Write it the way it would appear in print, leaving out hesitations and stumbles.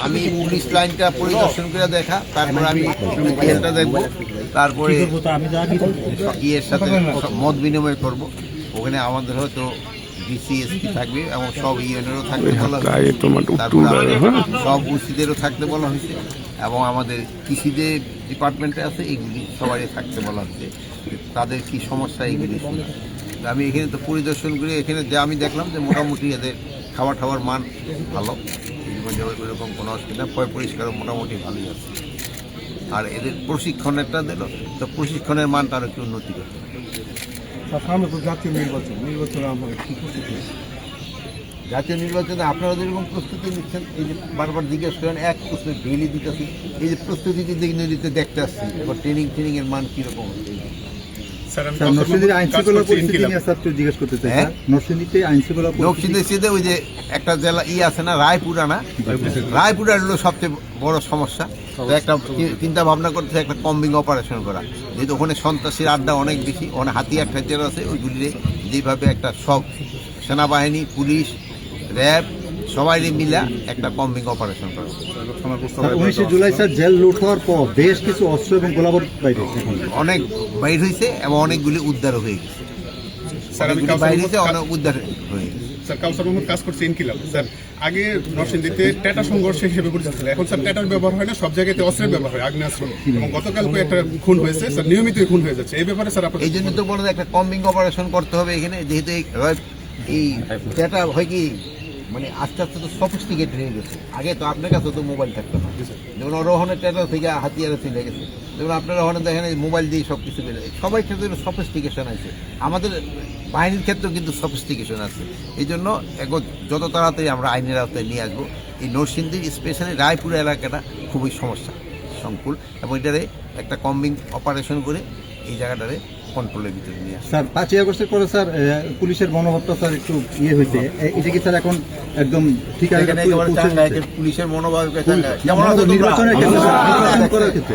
আমি পুলিশ লাইনটা পরিদর্শন করে দেখা, তারপরে আমি ইয়েটা দেখবো, তারপরে ইয়ের সাথে মত বিনিময় করব। ওখানে আমাদের হয়তো ডিসিএসপি থাকবে এবং সব ইউনিয়নেরও থাকতে বলা হয়েছে, তারপরে সব ওসিদেরও থাকতে বলা হয়েছে এবং আমাদের কৃষি যে ডিপার্টমেন্টে আছে এইগুলি সবারই থাকতে বলা হচ্ছে, তাদের কি সমস্যা এইগুলি শুনে। আমি এখানে তো পরিদর্শন করে এখানে যে আমি দেখলাম যে মোটামুটি এদের খাবার মান ভালো, ওইরকম কোনো অসুবিধা, পরিষ্কার মোটামুটি ভালোই আছে। আর এদের প্রশিক্ষণেরটা দিল, তো প্রশিক্ষণের মানটা আরও একটু উন্নতি করতে হবে। সামনে তো জাতীয় নির্বাচনে আমাদের কী প্রস্তুতি? জাতীয় নির্বাচনে আপনারা যেরকম প্রস্তুতি নিচ্ছেন, এই যে বারবার জিজ্ঞেস করেন, এক প্রশ্ন ডেইলি দিতেছি, এই যে প্রস্তুতি দিতে দেখতে আসছি, এবার ট্রেনিংয়ের মান কীরকম হচ্ছে। নরসিংদীতে ওই যে একটা জেলা আছে না, রায়পুরা হলো সবচেয়ে বড় সমস্যা। একটা চিন্তা ভাবনা করতেছে একটা কম্বিং অপারেশন করা, যেহেতু ওখানে সন্ত্রাসীর আড্ডা অনেক বেশি, ওখানে হাতিয়ার ঠাতিয়ার আছে, ওইগুলি যেভাবে একটা সব সেনাবাহিনী, পুলিশ, র্যাব সবাই মিলে একটা কম্বিং অপারেশন করা। 19 জুলাই স্যার জেল লুট হওয়ার পর বেশ কিছু অস্ত্র এবং গোলাবারুদ অনেক বাইর হয়েছে এবং অনেকগুলি উদ্ধারও হয়ে গেছে। কাজ করছে ইনকিলাব স্যার। আগে নরসিংদীতে ট্যাটা সংঘর্ষ হিসেবে পরিচিত ছিল, এখন স্যার ট্যাটার ব্যবহার হয় না, সব জায়গাতে অস্ত্রের ব্যবহার হয়, আগ্নেয়াস্ত্র। এবং গতকালকে একটা খুন হয়েছে স্যার, নিয়মিতই খুন হয়ে যাচ্ছে। এই ব্যাপারে স্যার এই জন্য তো বড় একটা কম্বিং অপারেশন করতে হবে এখানে, যেহেতু এই ট্যাটা হয় কি মানে আস্তে আস্তে তো সফিস্টিকেট হয়ে গেছে। আগে তো আপনার কাছে তো মোবাইল থাকতো না, যেমন রোহনের ট্যাটা থেকে হাতিয়ারে চলে গেছে, যেমন আপনার রোহনে দেখেন মোবাইল দিয়ে সব কিছু বেড়ে, সবাই ক্ষেত্রে সফিস্টিকেশন আছে, আমাদের বাহিনীর ক্ষেত্রেও কিন্তু সফিস্টিকেশন আছে। এই জন্য যত তাড়াতাড়ি আমরা আইনের আওতায় নিয়ে আসবো। এই নরসিংদীর স্পেশালি রায়পুর এলাকাটা খুবই সমস্যা সংকুল, এবং এটারে একটা কম্বিং অপারেশন করে এই জায়গাটারে কন্ট্রোলের ভিতরে নিয়ে আসে। স্যার 5ই আগস্টের পরে স্যার পুলিশের মনোভাবটা স্যার একটু হয়েছে, এটা কি স্যার এখন একদম ঠিক আছে? পুলিশের মনোভাব নির্বাচনের ক্ষেত্রে